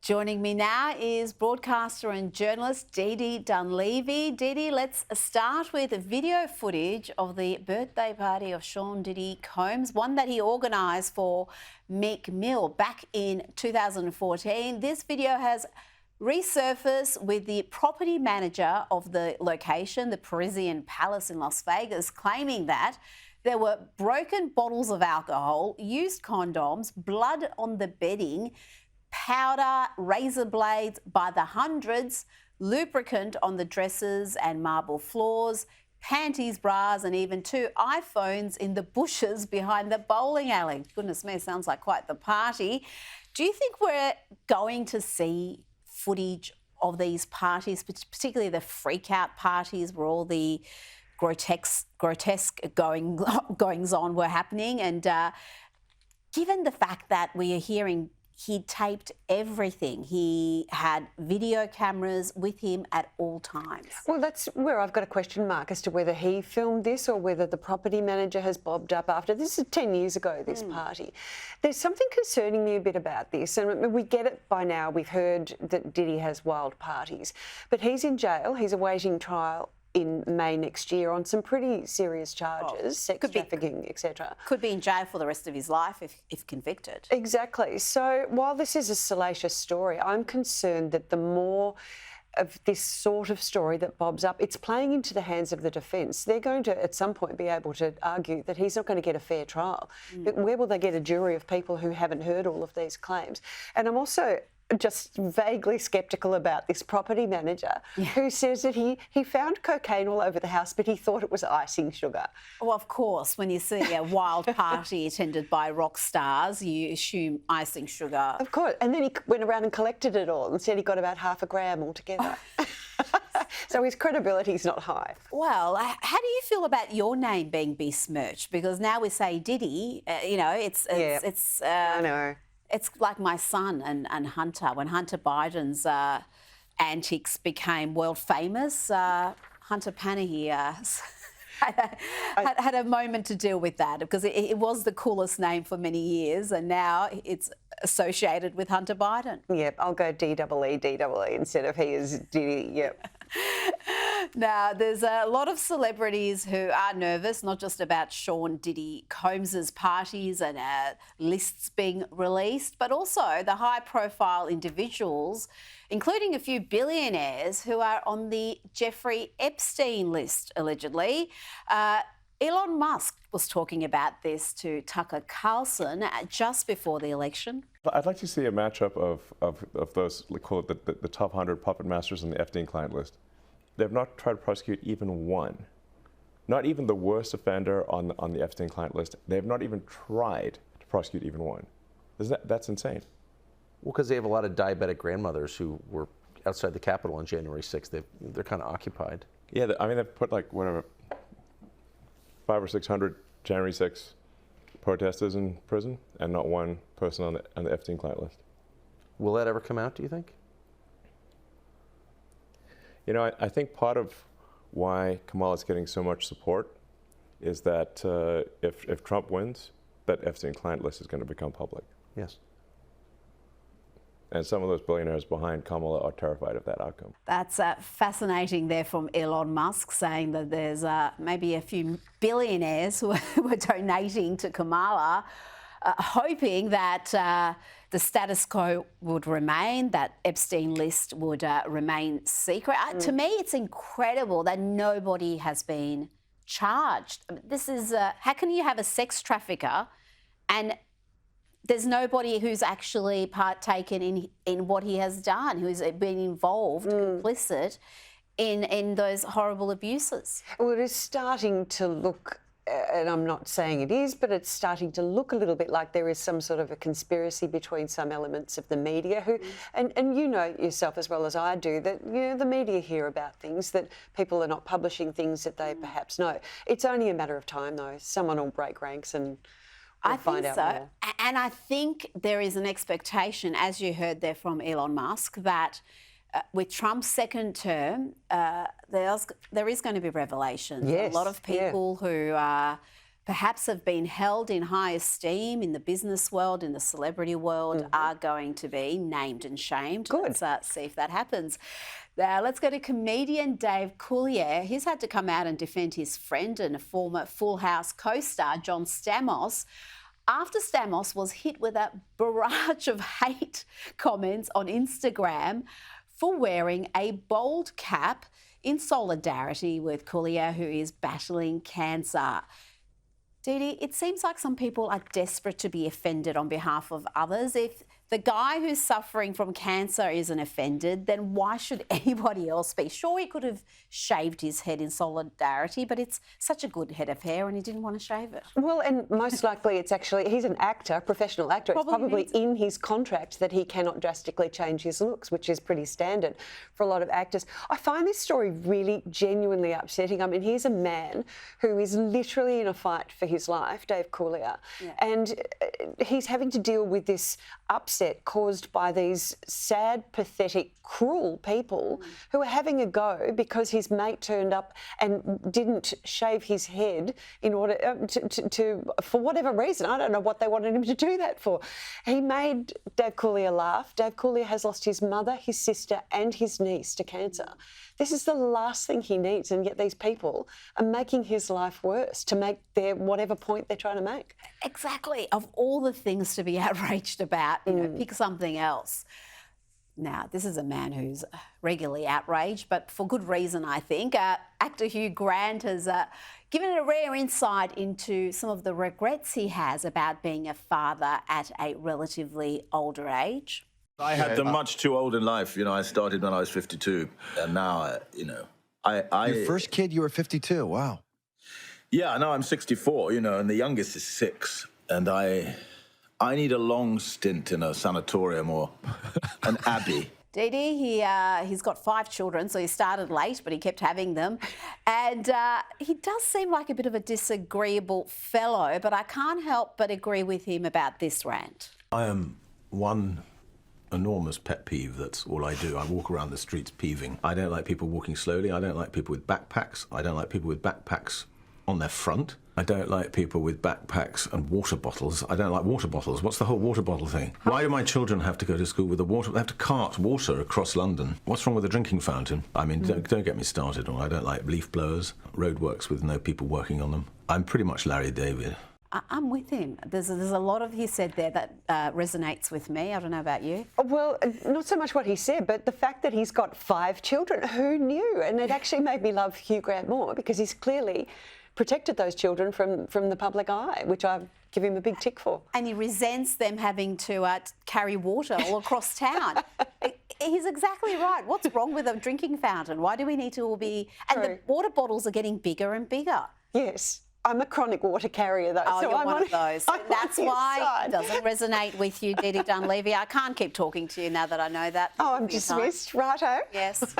Joining me now is broadcaster and journalist Dee Dee Dunleavy. Dee Dee, let's start with video footage of the birthday party of Sean Diddy Combs, one that he organised for Meek Mill back in 2014. This video has resurfaced with the property manager of the location, the Parisian Palace in Las Vegas, claiming that there were broken bottles of alcohol, used condoms, blood on the bedding, powder, razor blades by the hundreds, lubricant on the dresses and marble floors, panties, bras, and even 2 iPhones in the bushes behind the bowling alley. Goodness me, sounds like quite the party. Do you think we're going to see footage of these parties, particularly the freak-out parties where all the grotesque goings-on were happening? And given the fact that we are hearing he taped everything. He had video cameras with him at all times. Well, that's where I've got a question mark as to whether he filmed this or whether the property manager has bobbed up after. This is 10 years ago, this party. There's something concerning me a bit about this, and we get it by now. We've heard that Diddy has wild parties, but he's in jail. He's awaiting trial in May next year on some pretty serious charges, sex trafficking, etc. Could be in jail for the rest of his life if convicted. Exactly. So while this is a salacious story, I'm concerned that the more of this sort of story that bobs up, it's playing into the hands of the defence. They're going to, at some point, be able to argue that he's not going to get a fair trial. But where will they get a jury of people who haven't heard all of these claims? And I'm also just vaguely sceptical about this property manager who says that he found cocaine all over the house, but he thought it was icing sugar. Well, of course, when you see a wild party attended by rock stars, you assume icing sugar. Of course. And then he went around and collected it all and said he got about half a gram altogether. So his credibility's not high. Well, how do you feel about your name being besmirched? Because now we say Diddy, I know. It's like my son and Hunter. When Hunter Biden's antics became world famous, Hunter Panahi had a moment to deal with that because it was the coolest name for many years, and now it's associated with Hunter Biden. Yep, I'll go D-E-E instead of he is Diddy, yep. Now, there's a lot of celebrities who are nervous, not just about Sean Diddy Combs' parties and lists being released, but also the high-profile individuals, including a few billionaires who are on the Jeffrey Epstein list, allegedly. Elon Musk was talking about this to Tucker Carlson just before the election. I'd like to see a matchup of those, call it the top 100 puppet masters on the Epstein client list. They've not tried to prosecute even one. Not even the worst offender on the Epstein client list. They've not even tried to prosecute even one. That's insane. Well, because they have a lot of diabetic grandmothers who were outside the Capitol on January 6th. They're kind of occupied. Yeah, I mean, they've put like, whatever, 500 or 600 January 6 protesters in prison and not one person on the Epstein client list. Will that ever come out, do you think? You know, I think part of why Kamala's getting so much support is that if Trump wins, that Epstein client list is going to become public. Yes. And some of those billionaires behind Kamala are terrified of that outcome. That's fascinating there from Elon Musk, saying that there's maybe a few billionaires who were donating to Kamala, hoping that the status quo would remain, that Epstein list would remain secret. To me, it's incredible that nobody has been charged. This is, how can you have a sex trafficker and there's nobody who's actually partaken in what he has done, who's been involved, complicit in those horrible abuses? Well, it is starting to look, and I'm not saying it is, but it's starting to look a little bit like there is some sort of a conspiracy between some elements of the media who, and you know yourself as well as I do, that, you know, the media hear about things, that people are not publishing things that they perhaps know. It's only a matter of time, though. Someone will break ranks and we'll find out more. And I think there is an expectation, as you heard there from Elon Musk, that with Trump's second term, there is going to be revelations. Yes, a lot of people who are perhaps have been held in high esteem in the business world, in the celebrity world, are going to be named and shamed. Good. Let's see if that happens. Let's go to comedian Dave Coulier. He's had to come out and defend his friend and a former Full House co-star, John Stamos, after Stamos was hit with a barrage of hate comments on Instagram for wearing a bald cap in solidarity with Coulier, who is battling cancer. Dee Dee, it seems like some people are desperate to be offended on behalf of others. If the guy who's suffering from cancer isn't offended, then why should anybody else be? Sure, he could have shaved his head in solidarity, but it's such a good head of hair and he didn't want to shave it. Well, and most likely it's actually, he's an actor, professional actor. It's probably in his contract that he cannot drastically change his looks, which is pretty standard for a lot of actors. I find this story really genuinely upsetting. I mean, here's a man who is literally in a fight for his life, Dave Coulier, and he's having to deal with this upset caused by these sad, pathetic, cruel people who are having a go because his mate turned up and didn't shave his head in order to for whatever reason. I don't know what they wanted him to do that for. He made Dave Coulier laugh. Dave Coulier has lost his mother, his sister and his niece to cancer. This is the last thing he needs, and yet these people are making his life worse to make their whatever point they're trying to make. Exactly. Of all the things to be outraged about, you know, pick something else. Now, this is a man who's regularly outraged, but for good reason, I think. Actor Hugh Grant has given a rare insight into some of the regrets he has about being a father at a relatively older age. I had them much too old in life. You know, I started when I was 52, and now, you know, Your first kid, you were 52. Wow. Yeah, now I'm 64, you know, and the youngest is 6, and I need a long stint in a sanatorium or an abbey. Dee Dee, he's got 5 children, so he started late, but he kept having them. And he does seem like a bit of a disagreeable fellow, but I can't help but agree with him about this rant. I am one enormous pet peeve. That's all I do. I walk around the streets peeving. I don't like people walking slowly. I don't like people with backpacks. I don't like people with backpacks on their front. I don't like people with backpacks and water bottles. I don't like water bottles. What's the whole water bottle thing? Why do my children have to go to school with a water? They have to cart water across London. What's wrong with a drinking fountain? I mean, don't get me started. I don't like leaf blowers, roadworks with no people working on them. I'm pretty much Larry David. I'm with him. There's a lot of he said there that resonates with me. I don't know about you. Well, not so much what he said, but the fact that he's got 5 children. Who knew? And it actually made me love Hugh Grant more because he's clearly protected those children from the public eye, which I give him a big tick for. And he resents them having to carry water all across town. He's exactly right. What's wrong with a drinking fountain? Why do we need to all be... And the water bottles are getting bigger and bigger. Yes. I'm a chronic water carrier, though. Oh, so you're I'm one of those. That's why it side. doesn't resonate with you, Dee Dee Dunleavy. I can't keep talking to you now that I know that. Oh, I'm dismissed. Righto. Yes.